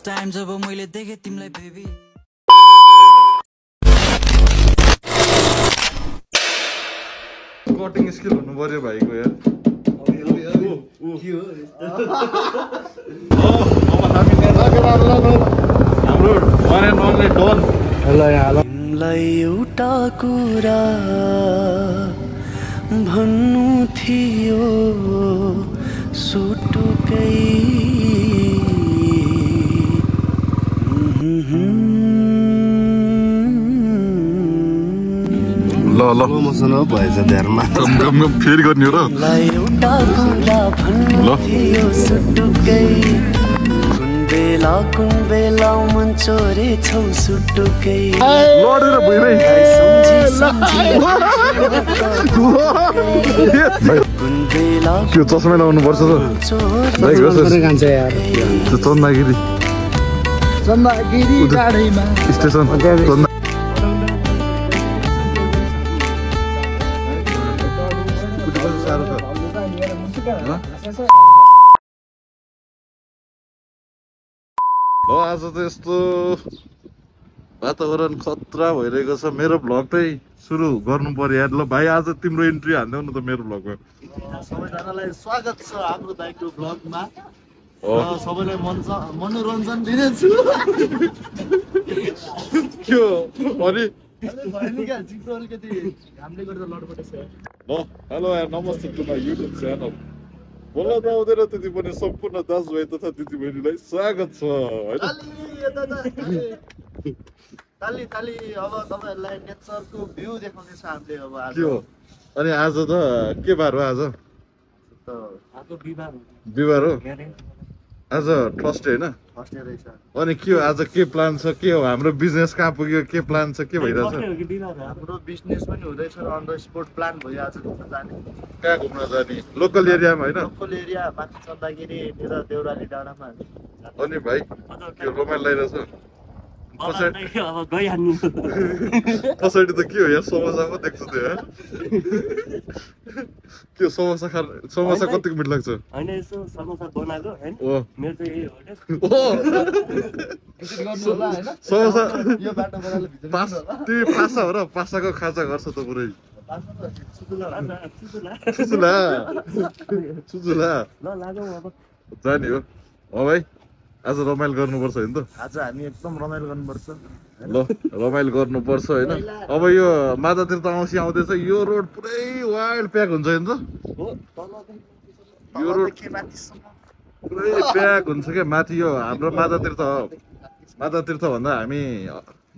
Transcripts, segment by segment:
Time जब मैले देखे तिमीलाई बेबी कटिङ स्किल हुनु पर्यो भाइको यार हाम्रो वान एन्ड ओन्ली डन तिमीलाई एउटा कुरा भन्नु थियो सुटुकै ल ल मसँग भएछ ध्यानमा फेरि गर्ने हो र एउटा कुरा भन्नु थियो सुटुकै कुन बेला मन चोरे छौ सुटुकै लडेर भइरै त्यो चस्मा लाउनु पर्छ त चन्दागिरी स्टेसन ल आज त यस्तो वातावरण खतरा भइरहेको छ मेरो भ्लग चाहिँ सुरु गर्नु पर्यो यार ल भाइ आज तिम्रो इन्ट्री हान्देऊ न त मेरो भ्लगमा सबैजनालाई स्वागत छ हाम्रो दाइको भ्लगमा सबैलाई मनोरञ्जन दिनेछु के अनि ल हेलो नमस्ते टु माई युट्युब च्यानल बोल्न त आउँदैन त्यति पनि सम्पूर्ण दाजुभाइ तथा दिदीबहिनीलाई स्वागत छ होइन ताली अब तपाईहरुलाई नेचरको भ्यू देखाउने छ हामीले अब आज के हो अनि आज त के बार हो आज बिहिबार हो आज थर्सडे होइन फर्स्टै रहेछ अनि के हो आज के प्लान छ के हो हाम्रो बिजनेस कहाँ पुग्यो के प्लान छ के भइरहेछ हाम्रो बिजनेस पनि हुँदैछ र अन द स्पोट प्लान भयो आज घुम्न जाने कहाँ घुम्न जाने लोकल एरियामा होइन लोकल एरिया माथि चन्दागिरी र देउराली डाँडामा अनि भाइ के रमाइलो लागिरहेछ पछाडि त के हो यहाँ समोसा पो देख्छु त्यो के समोसा समोसा कतिको मिठो लाग्छ हैन यसो समोसा बनाएको हैन ओ मेरो चाहिँ यही हो के समोसा यो बाटोबाट भित्र तिमी पासा हो र पासाको खाजा गर्छ त पुरै सुजुला ल लागौ अब जाने हो भाइ आज रमाइलो गर्नुपर्छ होइन त आज हामी एकदम रमाइलो गर्नुपर्छ ल रमाइलो गर्नुपर्छ होइन अब यो मातातिर त औँसी आउँदैछ यो रोड पुरै वाइल्ड प्याक हुन्छ होइन त यो रोड पुरै प्याक हुन्छ क्या माथि यो हाम्रो मातातीर्थ भन्दा हामी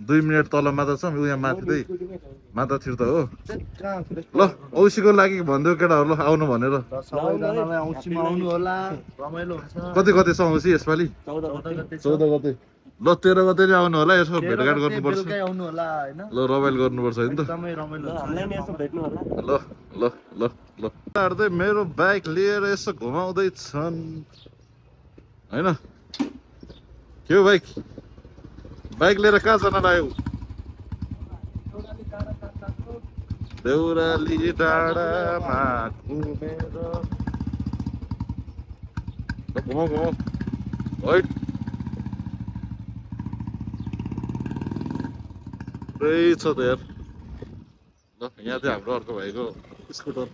2 मिनट तल माता छौँ उहाँ माथि चाहिँ मातातीर्थ हो ल औँसीको लागि भनिदेऊ केटाहरू ल आउनु भनेर सबैजनालाई औँसीमा आउनु होला रमाइलो हुन्छ कति छ औँसी यसपालि 14 गते ल 13 गते नै आउनु होला यसो भेटघाट गर्नुपर्छ बेलुकै आउनु होला हैन ल रमाइलो गर्नुपर्छ होइन त एकदमै रमाइलो हुन्छ हामीलाई नि यसो भेट्नु होला ल ल ल ल चाहिँ मेरो बाइक लिएर यसो घुमाउँदैछन् होइन के हो बाइक लिएर कहाँ जान लाग्यो देउराली डाँडामा घुमेर घुमाउ है पुरै छ त यार ल यहाँ चाहिँ हाम्रो अर्को भाइको स्कुटर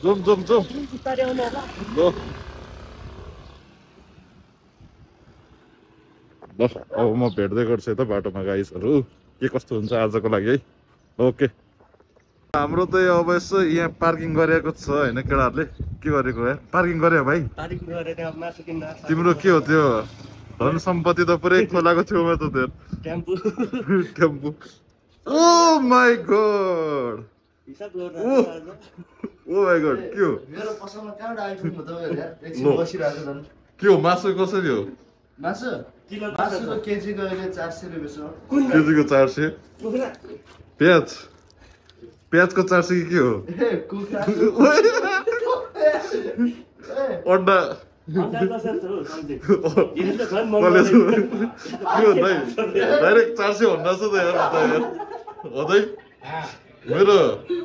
जाउँ ल ल अब म भेट्दै गर्छु त बाटोमा गाइसहरू के कस्तो हुन्छ आजको लागि है ओके हाम्रो त अब यसो यहाँ पार्किङ गरेको छ होइन केटाहरूले के गरेको यार पार्किङ गर्यो भाइ तिम्रो के हो त्यो धन सम्पत्ति त पुरै खोलाको छेउमा त त्यो tempo oh my god oh my god के हो मेरो पसलमा कहाँबाट आइपुग्नु तपाईहरु यार एकछिन बसिरहेको छन् के हो मासु कसरी हो मासु मासुको केजीको अहिले 400 रुपैयाँ छ केजीको 400 प्याजको 400 के हो अन्डा डाइरेक्ट 400 भन्दा छ त यार हो मेरो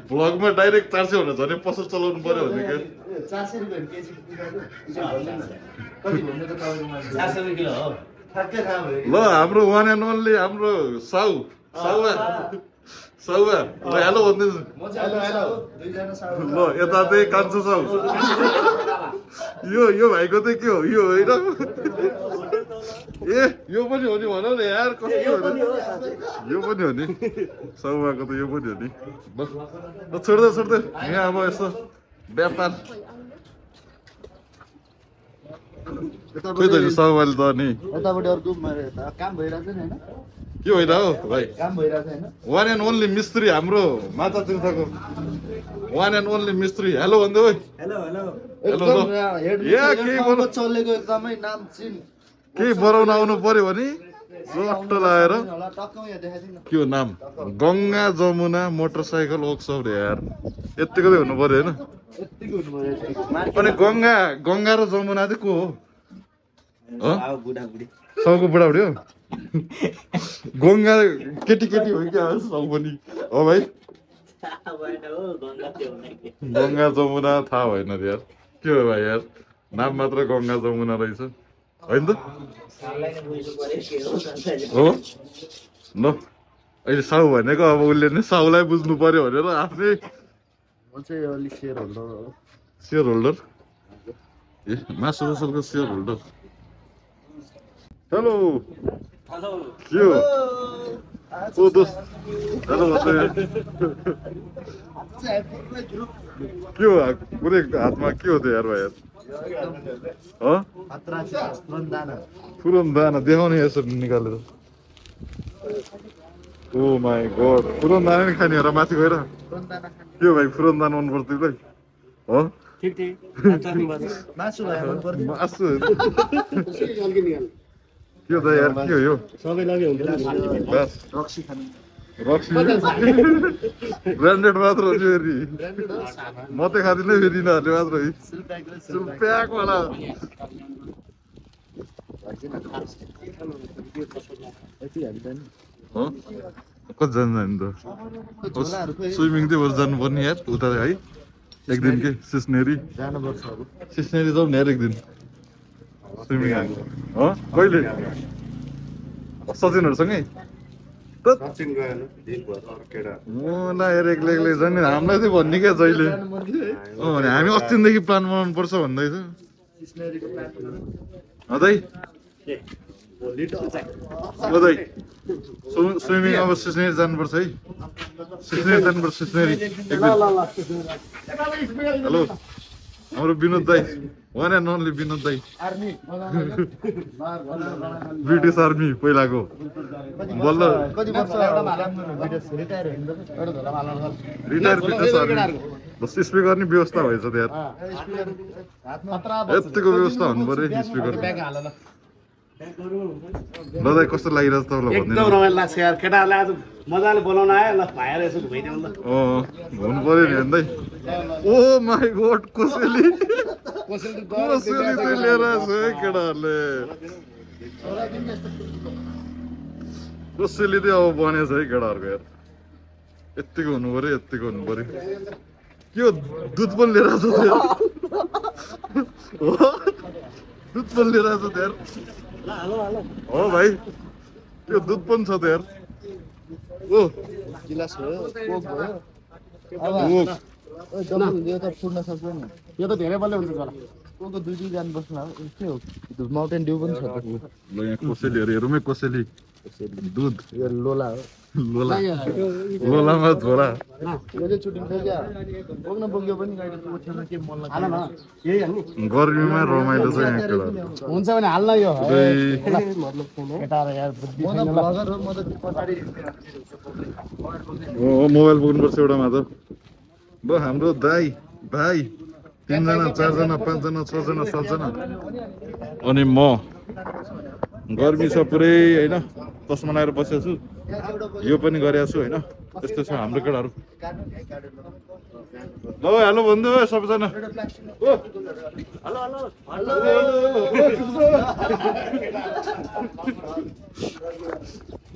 भ्लगमा डाइरेक्ट 400 हुन झन् पसल चलाउनु पर्यो भने के 400 रुपियाँ केजी कति भन्नु त तपाईँको 400 रुपियाँ किलो हो ठ्याक्कै थाहा भयो ल हाम्रो वान एन्ड ओन्ली हाम्रो साउवा ल हेलो भन्दैछु म चाहिँ हेलो दुईजना साउ ल यता चाहिँ कान्छो साउ यो भाइको चाहिँ के हो यो होइन ए यो पनि हो नि भन न यार कस्तो हो यो पनि हो नि साउवाको त यो पनि हो नि ल छोड्दै यहाँ अब यस्तो व्यापार खोइ त साउवाले त नि यतापट्टि अर्को काम भइरहेको छ नि होइन के होइन हो भाइ काम भइरहेको छ होइन वान एन्ड ओन्ली मिस्त्री हाम्रो माता तीर्थको वान एन्ड ओन्ली मिस्त्री हेलो भन्दै ओइ हेलो हेलो एकदम या केही हेडमा चलेको एकदमै नाम चिन केही बनाउन आउनु पर्यो भने चट्ट लगाएर होला टक्क यहाँ देखाइदिनु के हो नाम गङ्गा जमुना मोटरसाइकल वर्कसप रे यार यतिको चाहिँ हुनु पर्यो होइन यतिको हुनु अनि गङ्गा र जमुना चाहिँ को हो बुढाबुढी सबको बुढाबुढी हो गङ्गा केटी हो क्या सब पनि हो भाइ गङ्गा जमुना थाहा भएन रे यार के हो भाइ यार नाम मात्र गङ्गा जमुना रहेछ होइन त हो ल अहिले साउ भनेको अब उसले नै साउलाई बुझ्नु पर्यो भनेर आफ्नै म चाहिँ अलिक सेयर होल्डर हो सेयर होल्डर ए मासु पसलको सेयर होल्डर हेलो हेलो के हो ओ दोस्त हेलो भन्दै के हो कुनै हातमा के हो त यार भाइ यार खतरा छ रन्दाना पुरन दाना देखाउने यसरी निकालेर ओ माई गड पुरन दाना नि खाने हो र माथि गएर रन्दाना के हो भाइ पुरन दाना मन पर्छ तिमीलाई हो ठिक मासु भए मन पर्दैन मासु के हो त यार के हो यो सबै लग्यो हुन्छ बस रक्सी खानु रक्सी ब्रान्डेड मात्र हो नि फेरि म त खाँदिनँ फेरि यिनीहरूले मात्र है प्याक वाला कतिजना नि त स्विमिङ चाहिँ बस जानुपर्ने यार उता है एक दिन के सिस्नेरी जानुपर्छ अब सिस्नेरी जाउँ न यार एक दिन स्विमिङ कहिले सचिनहरूसँगै मलाई हेर एक्लै जाने हामीलाई चाहिँ भन्ने क्या जहिले भने हामी अस्तिदेखि प्लान बनाउनु पर्छ भन्दैछ स्विमिङ अब सिस्नेरी जानुपर्छ है सिस्नेरी जानुपर्छ सिस्नेरी हेलो हाम्रो विनोद दाई वान एन्ड ओन्ली विनोद दाई ब्रिटिस आर्मी पहिलाको बल्ल रिटायर ब्रिटिस आर्मी बस स्पिकर नि व्यवस्था भएछ त्यहाँ यतिको व्यवस्था हुनु पर्यो स्पिकर ल दाइ कस्तो लागिरहेछ तपाईँलाई एकदम रमाइलो लाग्छ यार केटाहरूले आज मजाले बोलाउन आयो ल भाइहरू यसो घुमाइदिउँ ल हुनु पर्यो नि हेर्दै ओ माई गड कसैले चाहिँ लिएर आएको छ है केटाहरूले कसैले चाहिँ अब बनेछ है केटाहरूको यार यत्तिको हुनु पर्यो यत्तिको हुनु पर्यो के हो दुध पनि लिएर आएको छ दुध पनि लिएर आएको छ यार हो भाइ त्यो दुध पनि छ त यार ओ गिलास भयो कोक भयो यो त फुट्न सक्दैन यो त धेरै बल्ल हुन्छ होला कोको दुई जानुपर्छ न के हो माउन्टेन ड्यू पनि छ त ल यहाँ कोसेलीहरू हेरौँ है कोसेली दुध यो लोला हो लोलामा झोला यो चाहिँ छुट्टिन्छ क्या बोक्न बोक्यो पनि गाडी ओछ्याउन के मन लाग्छ यही हाल्नु गर्मीमा रमाइलो छ यहाँ केटाहरू हुन्छ भने हाल्न यो केटाहरू यार म त भ्लगर हो म त पछाडि मोबाइल बोक्नुपर्छ एउटामा त ल हाम्रो दाई भाइ 3 जना 4 जना 5 जना 6 जना 7 जना अनि म गर्मी छ पुरै होइन चस्मा लगाएर बसेको छु यो पनि गरेको छु होइन त्यस्तो छ हाम्रो केटाहरू ल हेलो भन्दै हो सबैजना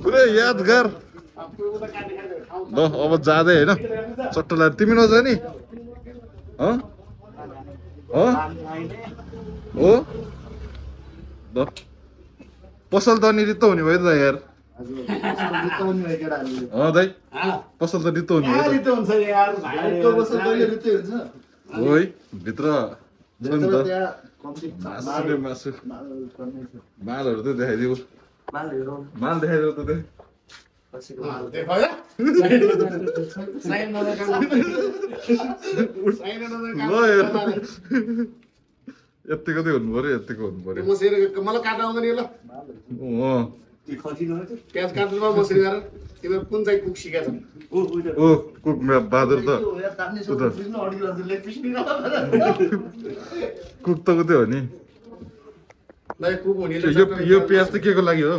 पुरै यादगार ल अब जाँदै होइन चट्ट लाग्यो तिमी नजा नि हो ल पसल त अनि रित्तो हुने भयो त यार दाइ पसल त रित्तो हुने भयो हो है भित्र छ नि त मासु मालहरू त देखाइदियो माल देखाइदियो त यत्तिको चाहिँ हुनु पर्यो यत्तिको हुनु पर्यो मलाई काट्न आउँदैन ल प्याज काट्नुमा मसरी गरेर तिम्रो कुन चाहिँ कुक सिकेछ ओ कुक बहादुर त कुक त उतै हो नि कुक हुने यो प्याज त के को लागि हो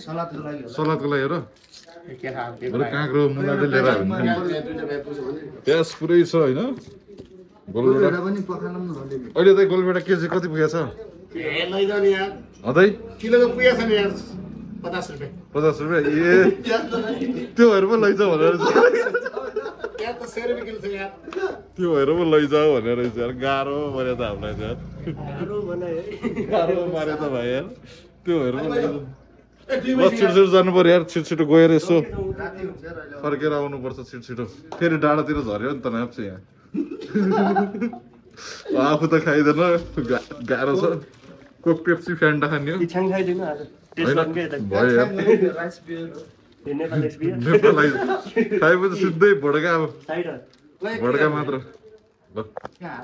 सलादको लागि हो र काँक्रो मुलाले लिएर प्याज पुरै छ होइन गोलभेडा अहिले त गोलभेडा केजी कति पुगेको छ किलोको पुगेको छ नि यार 50 रुपियाँ 50 रुपियाँ ए त्योहरू पो लैजाऊ भनेर त्योहरू पो लैजाऊ भनेर यार गाह्रो पऱ्यो त हामीलाई त यार गाह्रो माऱ्यो त भाइ यार त्योहरू पो लैजाऊ ल छिटो जानु पर्यो यार छिटो गएर यसो फर्केर आउनुपर्छ छिटो फेरि डाँडातिर झऱ्यो नि त नाप्छ यहाँ आफू त खाइँदैन गाह्रो छ कोक पेप्सी फ्यान्टा खाने हो भयो नेपाल खाएपछि सिधै भड्का अब भड्का मात्र ल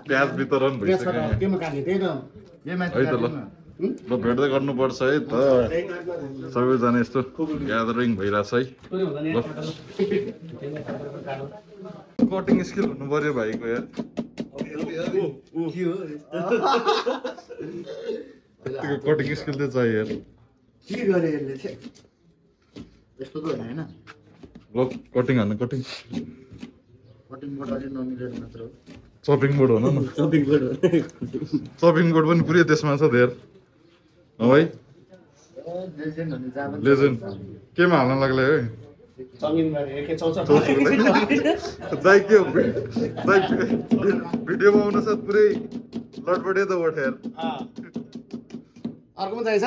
प्याज वितरण भइसक्यो है त ल भेट्दै गर्नुपर्छ है त सबैजना यस्तो ग्यादरिङ भइरहेछ है कटिङ स्किल हुनु पर्यो भाइको यार कटिङ स्किल चाहिँ चाहियो यार ल कटिङ हान्नु कटिङ चपिङ बोर्ड भन न चपिङ बोर्ड पनि पुरै त्यसमा छ धेर भाइ लेजेन्ड केमा हाल्न लाग्ला है दाइ के हो भिडियोमा आउन साथ पुरै लटपटे त ओठेर अर्को पनि चाहिन्छ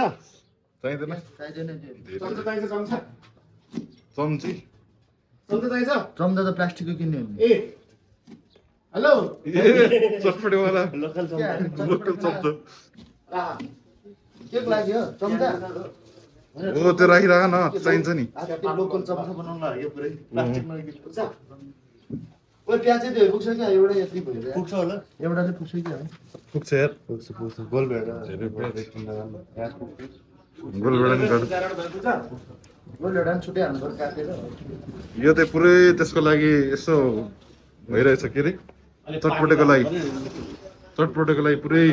चाहिँदैन चम्ची चम्दा त प्लास्टिकको किन्ने हो ए हेलो चटपटेवाला लोकल चम्चा के लाग्यो चम्चा हो त्यो राखिराख न चाहिन्छ नि लोकल चम्चा बनाउन लाग्यो पुरै प्लास्टिकमा पुग्छ ओइ प्याज चाहिँ त्यो पुग्छ क्या एउटा यति भयो पुग्छ होला एउटा चाहिँ पुग्छ क्या पुग्छ यार पुग्छ गोलभेडा गोलभेडा नि काट्छ गोलभेडा नि छुट्टै हाल्नु पर्छ काटेर यो चाहिँ पुरै त्यसको लागि यसो भइरहेछ के अरे चटपटेको लागि पुरै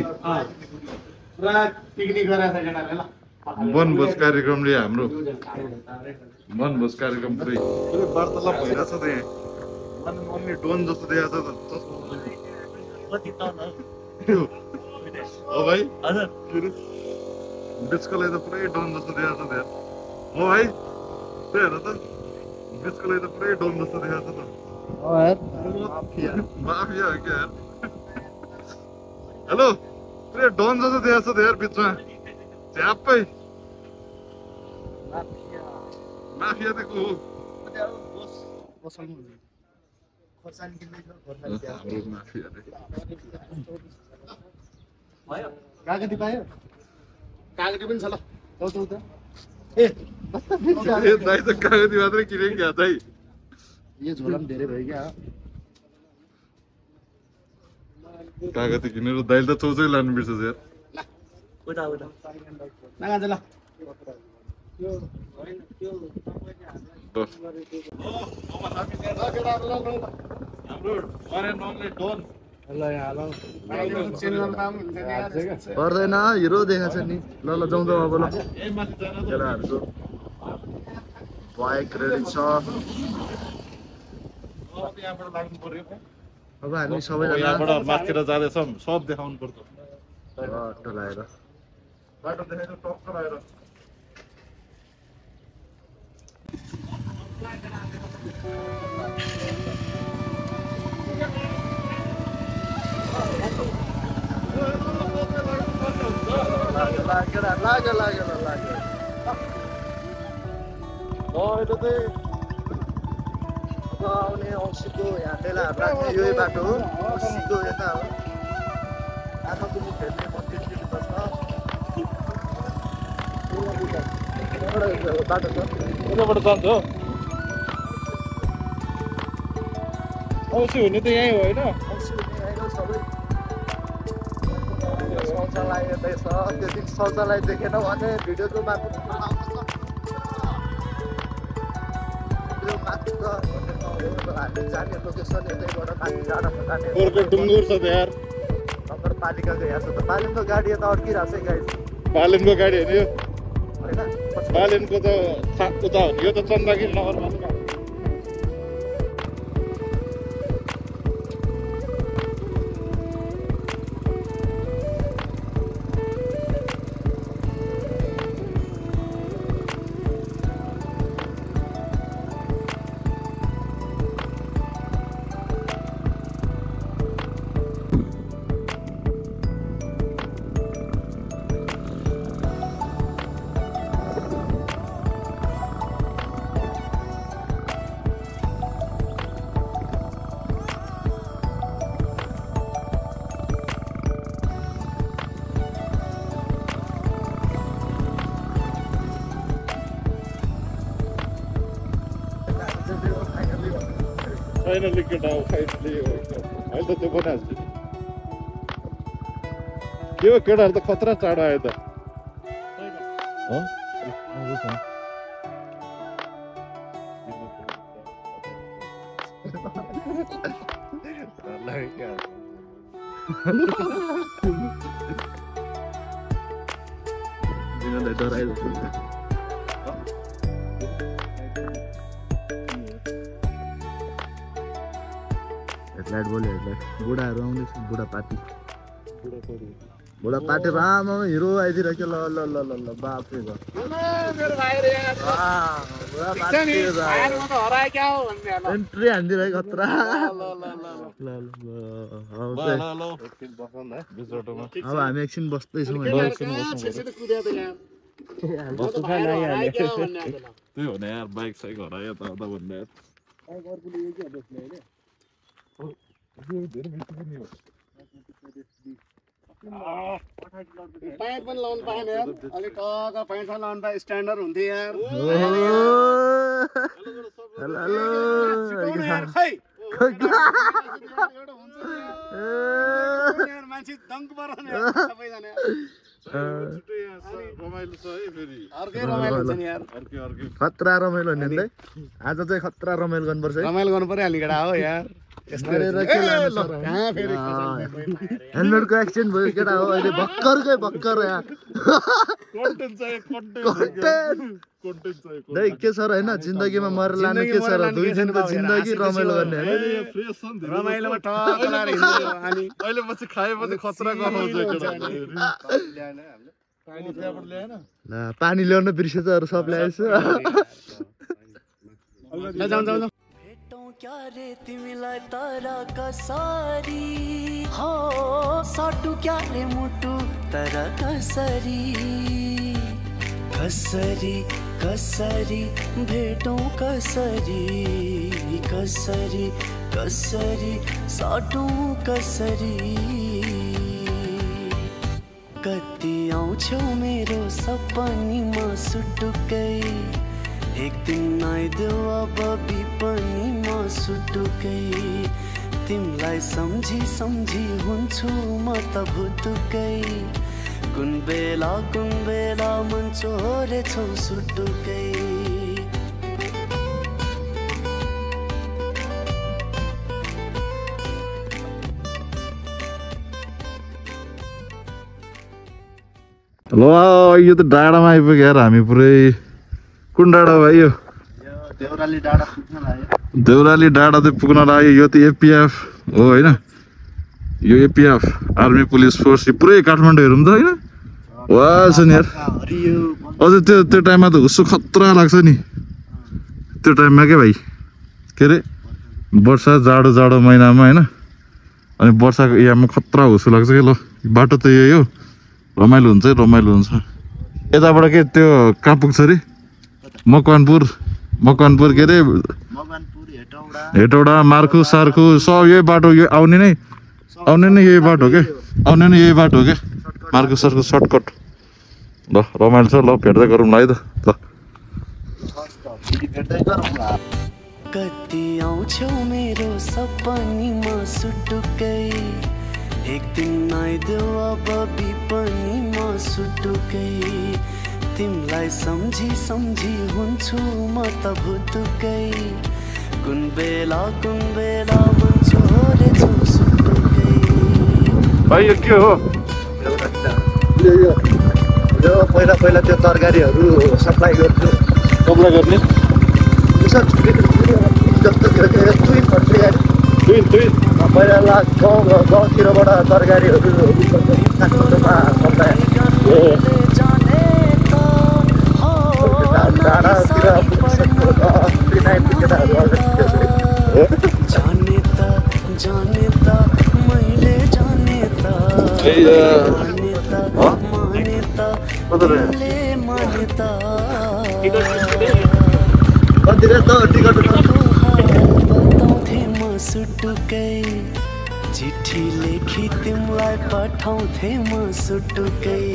पुरा पिकनिक गराछ केटाले ल वनभोज कार्यक्रमले हाम्रो वनभोज कार्यक्रम पुरै वार्तालाप भइरहेछ त यहाँ अनि डोन जस्तो देखा छ भाइ बिचको लागि त पुरै डोन जस्तो देखा छ त्यहाँ हो भाइ त्यही हेर त बिचको लागि त पुरै डोन जस्तो देखा छ त माफिया हो क्या हेलो पुरै डोन जस्तो देखा छ त यार बिचमा झ्याप्पै माफिया त को हो कागती पायो कागती पनि छ ल ए दाइ त कागती मात्रै किनेको क्या दाइ यो झोला पनि धेरै भयो क्या कागती किनेर दाइले त चौचै लानु बिर्छ यार नगान्छ ल पर्दैन हिरो देखाएको छ नि ल जाउँ जाउँ अब ल केटाहरूको बाइक रेडी छ अब हामी सबैजना यहाँबाट माथितिर जाँदैछौँ सब देखाउनु पर्छ बाटो लगाएर बाटो देखाइदिनु टक्क लगाएर आउने औँसीको यहाँ टेलाहरू राख्ने यही बाटो हो औँसीको यता हो आमा पनि फेर्ने मन्दिर पनि त छ बाटो छ यताबाट जान्छ हो औँसी हुने त यहीँ हो होइन औँसी हुने यहीँ हो सबै शौचालय यतै छ त्यो दिन शौचालय देखेन भने भिडियोको माथि माथि त हामीले जाने लोकेसन यतैबाट माथि जान खोज्ने अर्को डुङ्गुर छ यार नगरपालिकाको यहाँ छ त बालिनको गाडी यता अड्किरहेको छ गाइस बालेनको गाडी होइन यो होइन बालेनको त उता हो नि यो त चन्दागिरी नगरपालिका फाइनली केटा हो फाइनली हो अहिले त त्यो बनाइहाल्छु के हो केटाहरू त खतरा चाँडो आयो त हेडलाइट बोल्यो हेडलाइट बुढाहरू आउँदैछ बुढा पार्टी बुढा पार्टी आमा हिरो आइदिरहेको ल ल ल ल ल बाफ्रे एन्ट्री हानिदिरहेको खतरा अब हामी एकछिन बस्दैछौँ त्यही हो नि यार बाइक साइक हरायो यताउता भन्ने प्यान्ट पनि लाउनु पाएन यार अलिक टक प्यान्ट लाउनु पाए स्ट्यान्डर्ड हुन्थ्यो यार मान्छे दङ्क पराउने सबैजना रमाइलो छ है फेरि अर्कै रमाइलो हुन्छ नि यार अर्कै खतरा रमाइलो नि है आज चाहिँ खतरा रमाइलो गर्नुपर्छ है रमाइलो गर्नु पर्यो हाली केटा हो यार हेलमेटको एक्सिडेन्ट भयो केटा हो अहिले भर्खरकै भर्खर यहाँ के छ र होइन जिन्दगीमा मरेर लानु के छ र 2 दिनको जिन्दगी रमाइलो गर्ने रमाइलोमा अहिले पछि खाएपछि खतरा गराउँछ पानी ल्याउन बिर्सेछ अरू सब ल्याएछ क्या रे तिमीलाई तारा कसरी हो साटु क्या रे मुटु तारा कसरी कसरी कसरी भेटौँ कसरी कसरी कसरी साटौँ कसरी कति आउँछौ मेरो सपनीमा सुटुकै एक दिन आइदेऊ अब बिपनीमा सुटुकै तिमीलाई सम्झी सम्झी हुन्छु म त भुतुकै कुन बेला मन चोरेछौ सुटुकै ल यो त डाँडामा आइपुग्यो यार हामी पुरै कुन डाँडा भाइ यो देउराली डाँडा पुग्न लाग्यो देउराली डाँडा चाहिँ पुग्न लाग्यो यो त एपिएफ हो होइन यो एपिएफ आर्मी पुलिस फोर्स पुरै काठमाडौँ हेरौँ त होइन वा छ नि यार अझ त्यो टाइममा त हुस्सो खतरा लाग्छ नि त्यो टाइममा के भाइ के अरे वर्षा जाडो महिनामा होइन अनि वर्षाको याममा खतरा हुसो लाग्छ कि ल बाटो त यही हो रमाइलो हुन्छ है रमाइलो हुन्छ यताबाट के त्यो कहाँ पुग्छ अरे मकवानपुर के अरे हेटौडा मार्खु सार्खु सब यही बाटो यो आउने नै यही बाटो के मार्खु सार्खु सर्टकट ल रमाइलो छ ल भेट्दै गरौँ ल है त कति आउँछौ मेरो सपनीमा सुटुकै एक दिन आइदेऊ अब बिपनीमा सुटुकै तिमलाई सम्झी हुन्छु म त भुतुकै कुन बेला मन छोडेछौ सुटुकै भाइ यो के हो यो पहिला त्यो तरकारीहरू सप्लाई गर्छु गर्ने जस्तो पहिला गाउँतिरबाट तरकारीहरू सुटुकै चिठी लेखी तिमलाई पठाउँथे म सुटुकै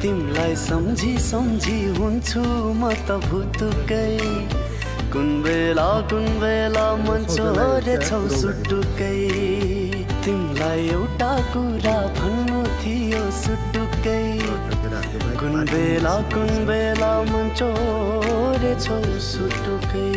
तिमलाई सम्झी हुन्छु म त भुतुकै कुन बेला मन छोडेछौ सुटुकै तिमलाई एउटा कुरा भन्नु थियो सुटुकै कुन बेला मन छोडेछौ सुटुकै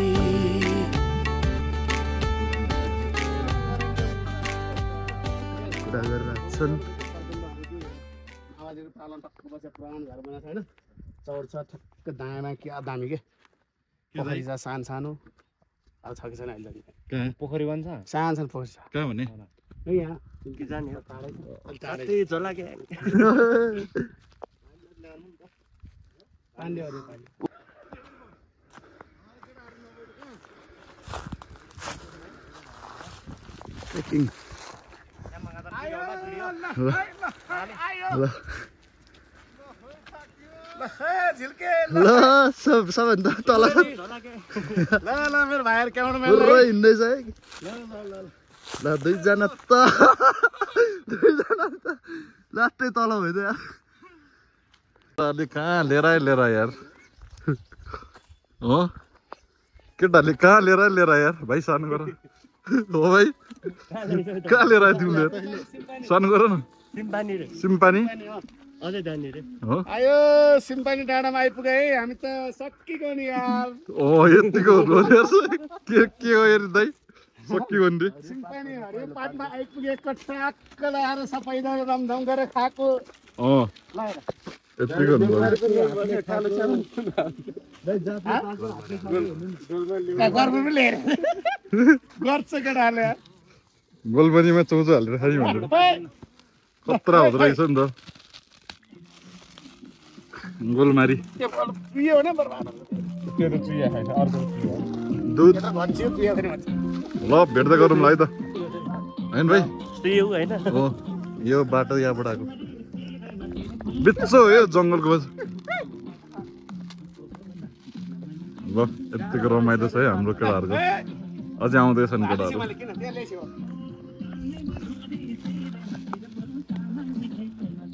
चौर छ ठक्क दायाँमा क्या दामी के पोखरी छ सानो अब छ कि छैन अहिले पोखरी बन्छ सानो पोखरी छ कहाँ भने यहाँ जाने हो टाढै झोला के सबभन्दा तल मेरो भाइहरू हिँड्दैछ है ल दुईजना त लास्टै तल भइदियो केटाले कहाँ लिएर यार हो केटाले कहाँ लिएर यार भाइ सानो गर हो भाइ कहाँ लिएर आयो तिमीले सानो गर न सिम्पानी हो आयो सिम्पानी डाँडामा आइपुगे है हामी त सकिगयो नि यार ओ यतिको के हो यार दाइ सकियो नि सिम्पानी हरे पाटमा आइपुगे कट्टाक्क लगाएर सबै रमझम गरेर खाएको यतिको गर्छ केटाले गोलबनीमा चौचो हालेर खाइ भनेर खतरा हुँदो रहेछ नि त गोलमारी दुध ल भेट्दै गरौँ ल है त होइन भाइ हो यो बाटो यहाँबाट आएको बित्छ हो यो जङ्गलको ल यतिको रमाइलो छ है हाम्रो केटाहरूको अझै आउँदैछन् केटाहरू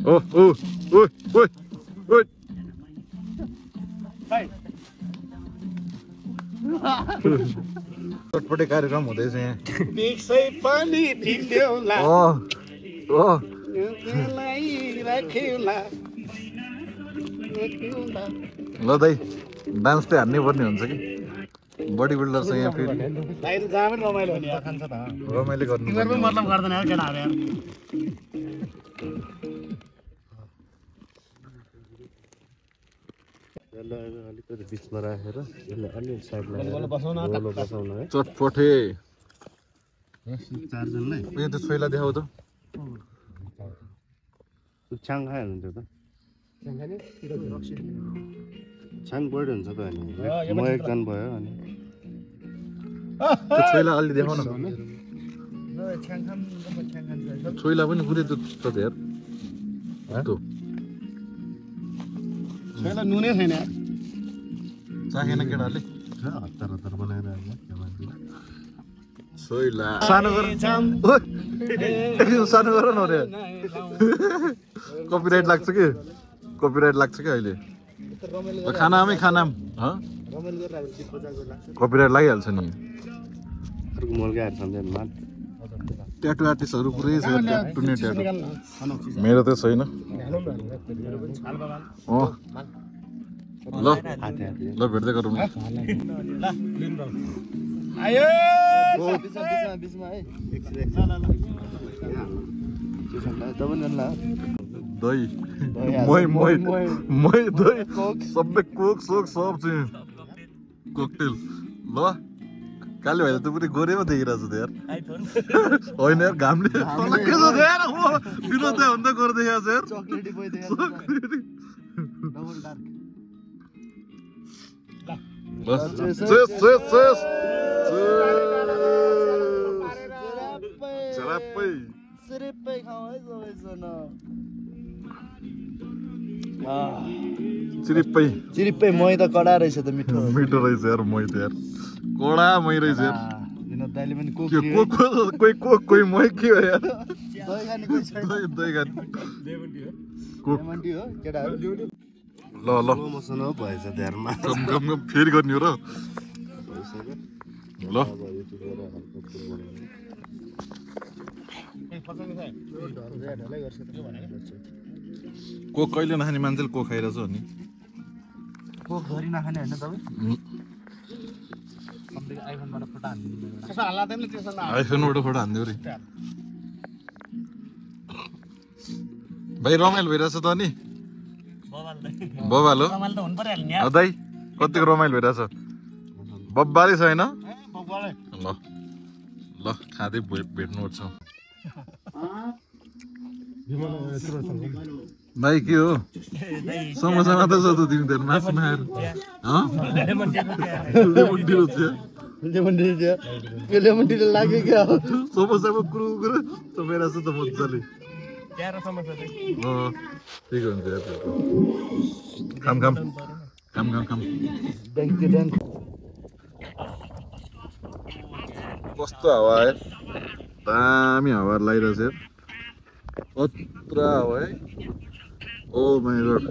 ओ ओ ओ ओ ओ चटपटे कार्यक्रम हुँदैछ यहाँ ल दाइ डान्स त हान्नै पर्ने हुन्छ कि बडी बिल्डर छ यहाँ फेरि रमाइलो गर्नु मतलब गर्दैन यार केटाहरू यार अलिकति बिचमा राखेर अलि साइडमा बसाउन है चटपटे चारजनालाई यो त छोइला देखाउ त छ्याङ खायो भने त छ्याङ बढी हुन्छ त अनि म एकजना भयो अनि त्यो छोइला अलि देखाउन छोइला पनि पुरै त हेर त्यो छैन नुनै छैन यार चाखेन केटाहरूले हतार हतार बनाएर छोइला सानो गर सानो गर न रे कपिराइट लाग्छ कि अहिले खानामै खानाम कपिराइट लागिहाल्छ नि ट्याटु आर्टिस्टहरू पुरै छ ट्याटु नै ट्याटु मेरो त छैन ल ल भेट्दै गरौँ न आयो दही मै दही सबै कोक सोक सब चाहिँ कोकटेल ल काली भाइ त पुरै गोरे पो देखिरहेको छ त यार होइन यार घामले विरोध हुँदा गरिदिएको छ यार चिरिप्पै मही त कडा रहेछ त मिठो रहेछ यार मही त यार कडा मही रहेछ यार विनोद दाइले पनि कोही मही के हो यार दही खाने कोही छैन दही खाने लेमन्टी हो केटाहरू ल ल मसँग भएछ ध्यानमा गम फेरि गर्ने हो र ल को कहिले नखाने मान्छेले को खाइरहेछ नि कोक धरी नखाने होइन तपाईँ आइफोनबाट फोटो हान्दियो रे भाइ रमाइलो भइरहेछ त अनि बबाल हो दाइ कतिको रमाइलो भइरहेछ बब्बालै छैन ल ल खाँदै भेट्नुपर्छ भाइ के हो समोसा मात्रै छ त तिमी त मासु नखाएर लेमन्टी लाग्यो क्या समोसामा कुरो चपेर छ त मजाले ठिक हुन्छ खाम कस्तो हावा है दामी हावा लगाइरहेछ यार कत्रा हावा है ओ माई गॉड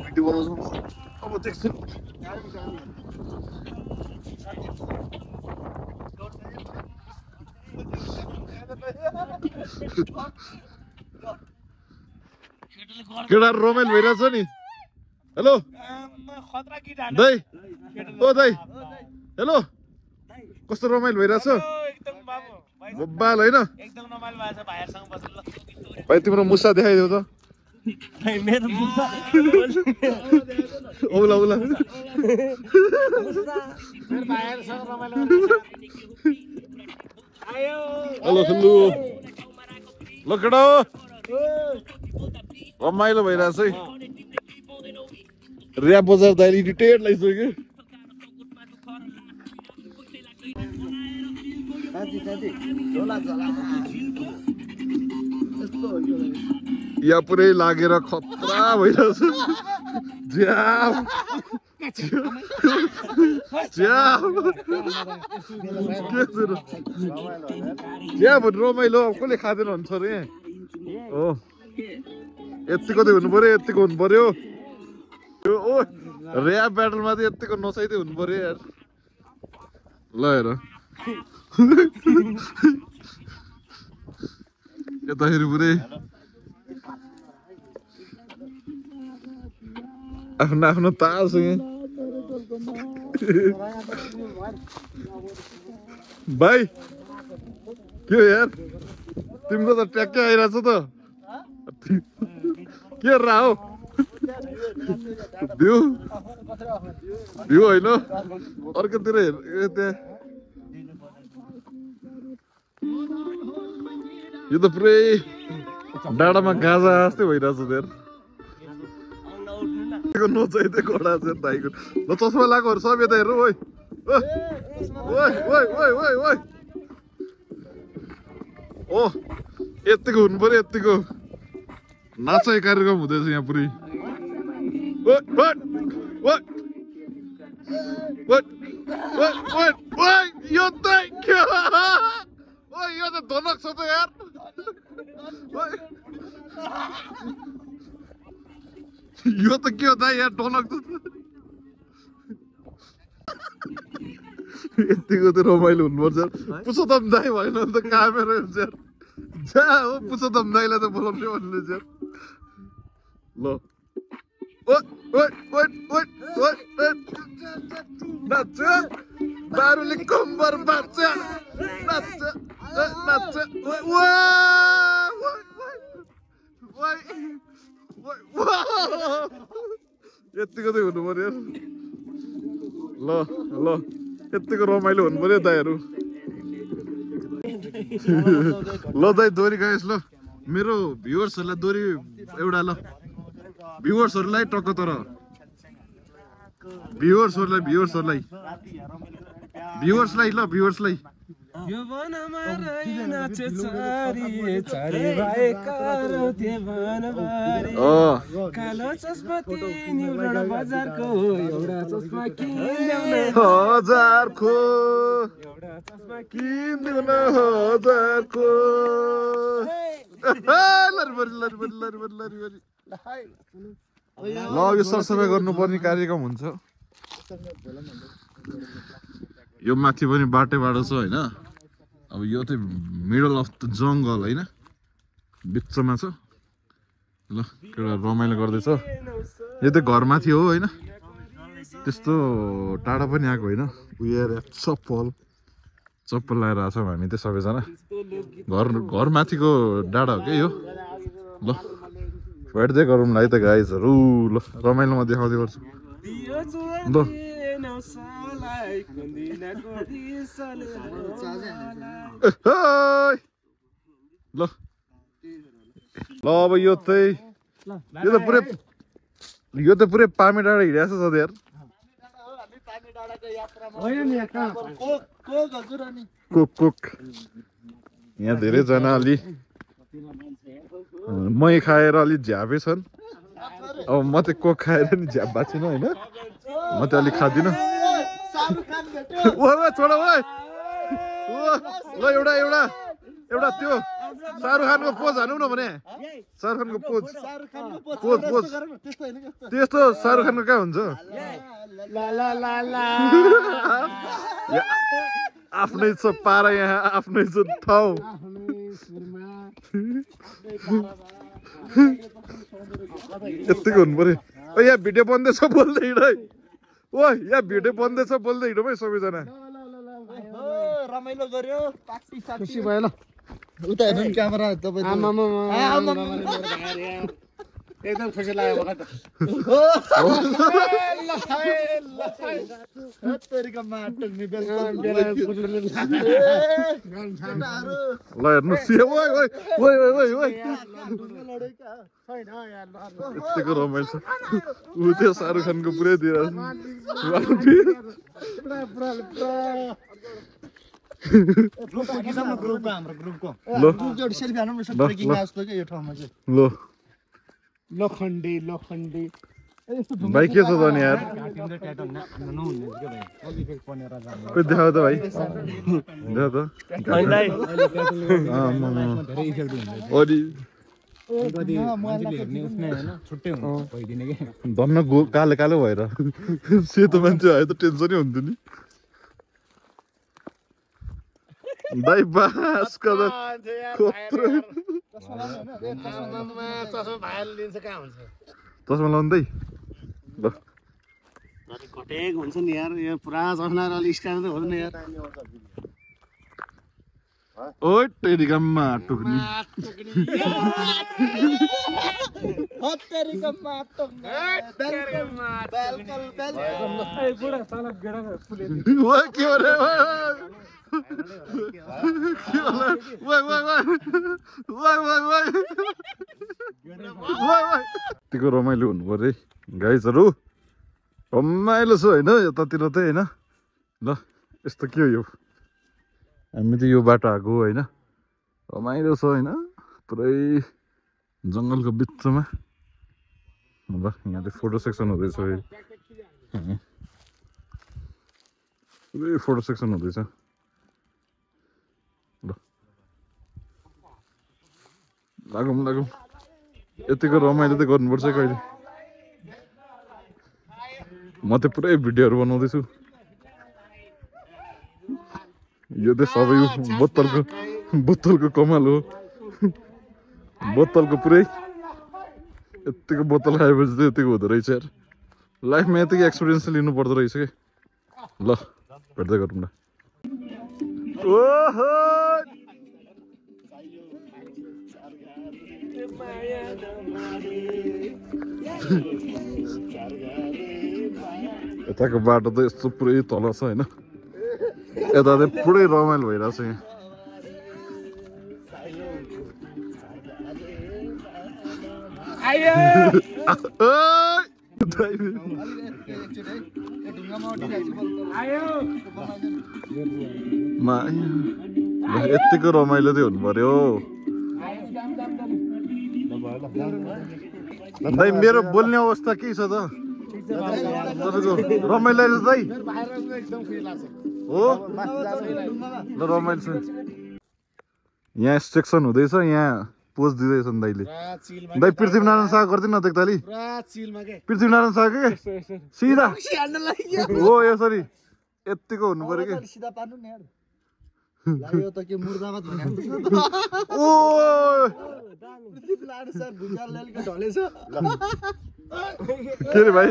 भिडियो बनाउँछु अब देख्छु केटाहरू रमाइलो भइरहेछ नि हेलो दाइ ओ दाइ हेलो कस्तो रमाइलो भइरहेछ बब्बाल होइन भाइ तिम्रो मुसा देखाइदेऊ त औला औला हेलो हेलो ल केटा रमाइलो भइरहेछ है ऱ्याप बजार दाइले इरिटेट लागिसक्यो यहाँ पुरै लागेर खतरा भइरहेछ ज्याम रमाइलो कसले खाँदैन भन्छ रे हो यतिको त हुनु पर्यो यतिको हुनु पर्यो ओ ऱ्याप ब्याटलमा त यतिको नचाइदिए हुनु पर्यो यार ल हेर यताखेरि पुरै आफ्नो आफ्नो तालसँग भाइ के हो यार तिम्रो त ट्याक्कै आइरहेछ त के रा हो भ्यू होइन अर्कोतिर हेर त्यहाँ यो त पुरै डाँडामा गाजा जस्तै भइरहेछ त्यहाँ नचाइदिए घोडा चाहिँ दाइको ल चस्मा लगाएको सब यता हेर्नु ओइ ओ यतिको हुनु पर्यो यतिको नाचाइ कार्यक्रम हुँदैछ यहाँ पुरै यो त यो त धनक छ त यार यो त के हो दाइ यार टनक यतिको त रमाइलो हुनुपर्छ पुछोत्तम दाइ भएन भने त क्यामेरा हुन्छ यार जा हो पुछोत्तम दाइलाई त बोलाउने भन्ने यार ल नाच दारुले कम्बर बाँच्छ नाच नाच यतिको चाहिँ हुनु पर्यो ल ल यतिको रमाइलो हुनु पर्यो दाइहरू ल दाइ दोरी गाइस ल मेरो भ्युवर्सहरूलाई दोरी एउटा ल भ्युवर्सहरूलाई टक्क तर भ्युवर्सलाई ल भ्युवर्सलाई यो वनमा रही नाचे चारी चारे भएका रौथे वनबारी कालो चस्मा तिन एउटा बजारको एउटा चस्मा किन्देऊ हजारको एउटा चस्मा किन्देऊ न हजारको ल यो सरसफाइ गर्नुपर्ने कार्यक्रम हुन्छ यो माथि पनि बाटो छ होइन अब यो चाहिँ मिडल अफ द जङ्गल होइन बिचमा छ ल एउटा रमाइलो गर्दैछ यो चाहिँ घरमाथि हो होइन त्यस्तो टाढा पनि आएको होइन उयो चप्पल लगाएर आएको छौँ हामी चाहिँ सबैजना घरमाथिको डाँडा हो क्या यो ल भेट्दै गरौँ ल है त गाइजहरू ल रमाइलोमा देखाउँदै गर्छु ल ल अब यो त पुरै पामे डाँडा हिँडिरहेको छ यार कोक यहाँ धेरैजना अलि मै खाएर अलि झ्यापै छन् अब म चाहिँ कोक खाएर नि झ्याप भएको छैन होइन म चाहिँ अलिक खाँदिनँ छोडा ल एउटा त्यो शाहरुख खानको पोज हानौँ न भने शाहरुख खानको पोज त्यस्तो शाहरुख खानको कहाँ हुन्छ आफ्नै छ पारा यहाँ आफ्नै छ ठाउँ यतिको हुनु पर्यो यहाँ भिडियो बन्दैछ बोल्दै हिँड है ओ यहाँ भिडियो बन्दैछ बोल्दै हिँडौँ है सबैजना रमाइलो गर्यो खुसी भयो ल उता हेर्नु क्यामेरा एकदम खुसी लाग्यो मलाई ल हेर्नु यतिको रमाइलो छ ऊ त्यो शाहरुख खानको पुरै दिएर लोखण्डी भाइ के छ त नि यार देखाऊ त भाइ देखाऊ त धन्न कालो कालो भएर सेतो मान्छे आयो त टेन्सनै हुन्थ्यो नि दाइ बास कदा चस्मा लाउँदै ल घटेको हुन्छ नि यार यो पुरा चस्मा अलि स्क्यान त हो नि यार ओ टेरिकममा टुक्नी के हो रे यतिको रमाइलो हुनु पर्यो है गाइजहरू रमाइलो छ होइन यतातिर त होइन ल यस्तो के हो यो हामी त यो बाटो आएको होइन रमाइलो छ होइन पुरै जङ्गलको बिचमा ल यहाँ चाहिँ फोटो सेक्सन हुँदैछ पुरै फोटो सेक्सन हुँदैछ ल लागौँ यतिको रमाइलो त गर्नुपर्छ कहिले म त पुरै भिडियोहरू बनाउँदैछु यो त सबै बोतलको कमाल हो बोतलको पुरै यतिको बोतल खाएपछि त यतिको हुँदो रहेछ यार लाइफमा यतिको एक्सपिरियन्स लिनु पर्दो रहेछ कि ल भेट्दै गरौँ न ओहो यताको बाटो त यस्तो पुरै तल छ होइन यता चाहिँ पुरै रमाइलो भइरहेछ यहाँ यतिको रमाइलो चाहिँ हुनु पर्यो दाइ मेरो बोल्ने अवस्था के छ त तपाईँको रमाइलो दाइ हो ल रमाइलो छ यहाँ सेक्सन हुँदैछ यहाँ पोज दिँदैछन् दाइले दाइ पृथ्वीनारायण शाह गरिदिनु न त एकताली पृथ्वीनारायण शाह के सिधा हो यसरी यतिको हुनु पर्यो कि के रे भाइ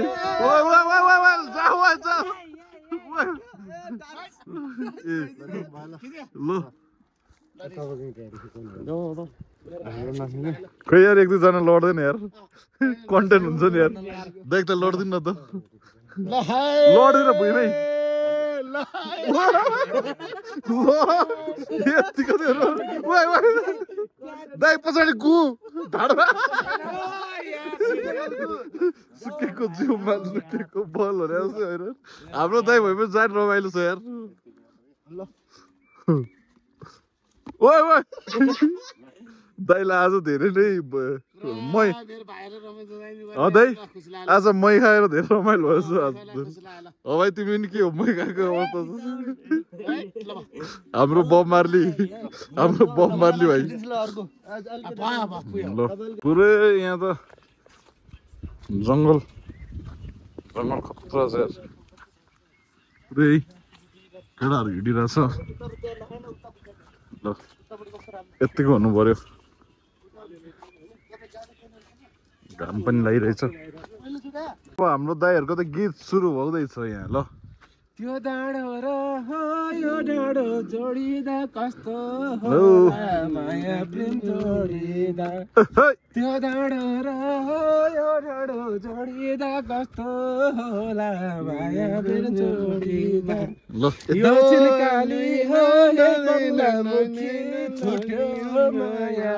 खै यार एक दुईजना लड्दैन यार कन्टेन्ट हुन्छ नि यार देख त लड्दिन न त लडेर भुइँमै यतिको दाइ पछाडि गु ढाडमा सुकेको जिउमा सुकेको बलहरू आउँछ होइन हाम्रो दाइ भएपछि जान रमाइलो छ यार ओइ दाइलाई आज धेरै नै मै दाइ आज मै खाएर धेरै रमाइलो भएछ आज भाइ तिमी पनि के हो मै खाएको अवस्था हाम्रो बब मार्ली भाइ ल पुरै यहाँ त जङ्गल खतरा छ यार पुरै केटाहरू हिँडिरहेछ ल यतिको हुनु पर्यो घाम पनि लागिरहेछ अब हाम्रो दाइहरूको त गीत सुरु हुँदैछ यहाँ ल त्यो डाँडो र यो डाँडो जोडिँदा कस्तो माया प्रेम जोडिँदा त्यो डाँडो र यो डाँडो जोडिँदा कस्तो होला माया प्रेम जोडिँदा यो चिलकाली हो छुट्यो माया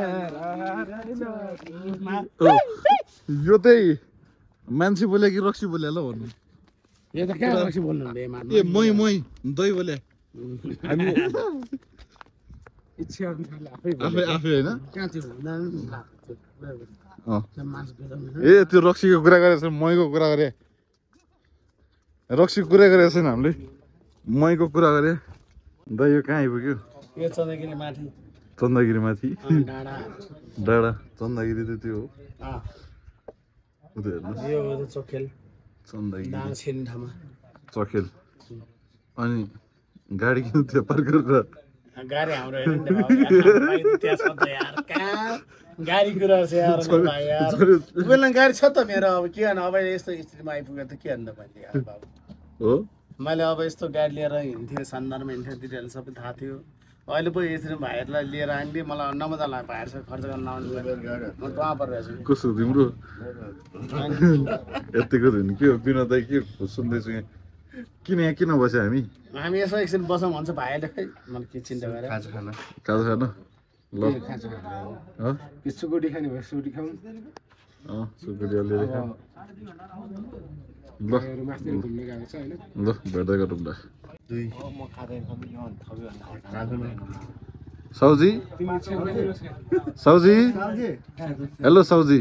यो चाहिँ मान्छे बोले कि रक्सी बोले ल भन्नु यो त क्या रक्सी बोल्नु ए मै दही बोले हामी इच्छा आफै होइन कहाँ थियो ए त्यो रक्सीको कुरा गरेको छैन मैको कुरा गरे रक्सीको कुरा गरेको छैन हामीले मैको कुरा गरे दाइ यो कहाँ आइपुग्यो यो चन्द्रगिरी माथि चन्द्रगिरी माथि डाँडा चन्द्रगिरी त त्यो हो यो चोखेल चन्द्रगिरी चखेल अनि गाडी किन थियो पार्क गरेर गाडी हाम्रो गाडी कुरा छ यार गाडी छ त मेरो अब के गर्नु अब यस्तो स्थितिमा आइपुग्यो त के गर्नु मैले यार बाबु हो मैले अब यस्तो गाडी लिएर हिँड्थेँ सन्दर्भमा हिँड्थेँ डिटेल सबै थाहा थियो अहिले पो यसरी भाइहरूलाई लिएर आइदिए मलाई नमजा लाग्यो भाइहरूसँग खर्च गर्न नआउनु म टुवा परिरहेको छु कस्तो तिम्रो यतिको धुन के हो बिना दाइ के सुन्दैछु यहाँ किन बस्यो हामी यसो एकछिन बसौँ भन्छ भाइहरूले खै मलाई के चिन्ता गरेर खाजा खान ल सुकुटी खाने भयो सुकुटी खाउँ सुकुटी अलिअलि खाऊँ ल मास्टर घुम्न गएको छ होइन ल भेट्दै गरौँ ल म खाँदैन साउजी साउजी हेलो साउजी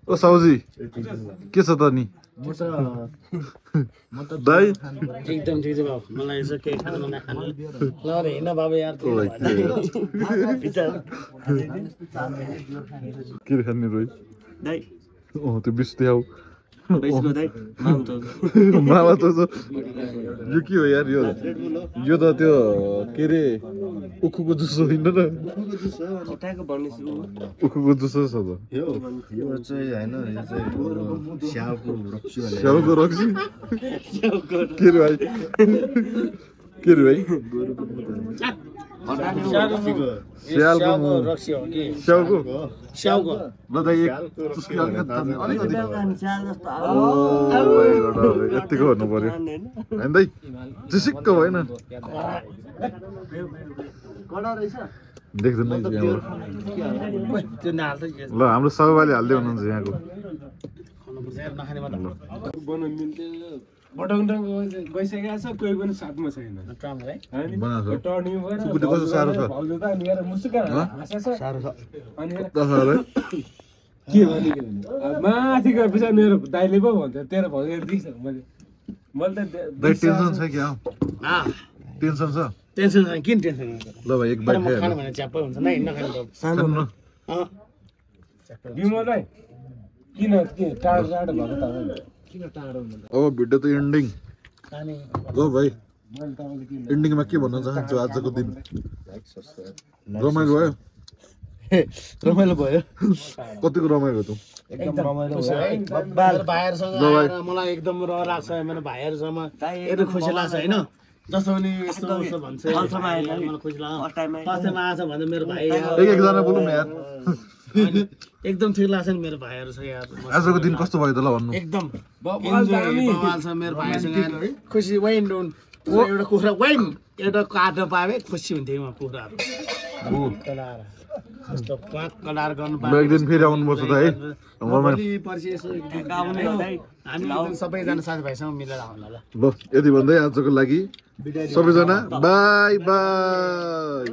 ओ साउजी के छ त नि दाइ एकदम ठिक छ बाबु मलाई यसो केही खानु नखानु ल रे हिँड बाबु यार के खाने रोइ त्यो बिस देऊ मामा त यो के हो यार यो त त्यो के अरे उखुको जुस होइन र उखुको जुस छ त यो चाहिँ होइन यो चाहिँ स्याउको रक्सी स्याउको रक्सी के रे भाइ के रे भाइ स्याउको रक्सी हो कि स्याउको स्याउको ल त एक चुस्की अलिकति यतिको भन्नु पर्यो होइन दाइ चिसिक्क भएन देख्दैन यहाँबाट त्यो नाल त ल हाम्रो सबैले हाल्दै हुनुहुन्छ यहाँको नखाने बनाउनु मिल्थ्यो पटाउनु गइसकेको छ कोही पनि साथमा छैन बनाएको छ। टर्निङ भएर सुकुटी कस्तो साह्रो छ भाउजू त अनि हेर मुसुक हाँसेछ अनि कस्तो साह्रो है? के भने माथि गएपछि मेरो दाइले पो भन्छ तेरो भाउजू दिन्छ मैले त दाइ टेन्सन छ क्या टेन्सन छ टेन्सन छैन किन टेन्सन ल भाइ एक बाइक खानु खाइहाल्नु भने च्याप्पै हुन्छ नै नखाने बाबु सानो न बिमललाई किन के टाढो टाढो भएको त किन टाढो हुनु अब भिडियो त एन्डिङ खाने ल भाइ मैले तपाईँले किन एन्डिङमा के भन्न चाहन्छु आजको दिन रमाइलो भयो रमाइलो भयो कतिको रमाइलो त एकदम रमाइलो मेरो भाइहरूसँग आएर मलाई एकदम रहर लाग्छ मेरो भाइहरूसँग एकदम खुसी लाग्छ होइन जस्तो पनि यस्तो उस्तो भन्छ मलाई खुसी लाग्छ फर्स्ट टाइम आएछ भने मेरो भाइ एकजना बोलौँ न यार अनि एकदम ठिक लाग्छ नि मेरो भाइहरू छ यार आजको दिन कस्तो भयो त ल भन्नु एकदम बवाल छ मेरो भाइसँग आएर खुसी वाइन डोन एउटा कुखुरा वाइन एउटा काट्न पाए खुसी हुन्थ्यो म कुखुराहरू कडाएर कस्तो क्वाक कडाएर गर्नु ल एक दिन फेरि आउनुपर्छ त है भोलि पर्सि यसो आउने हामी एकदम सबैजना साथीभाइसँग मिलेर आउला ल ल यति भन्दै आजको लागि सबैजना बाई बाई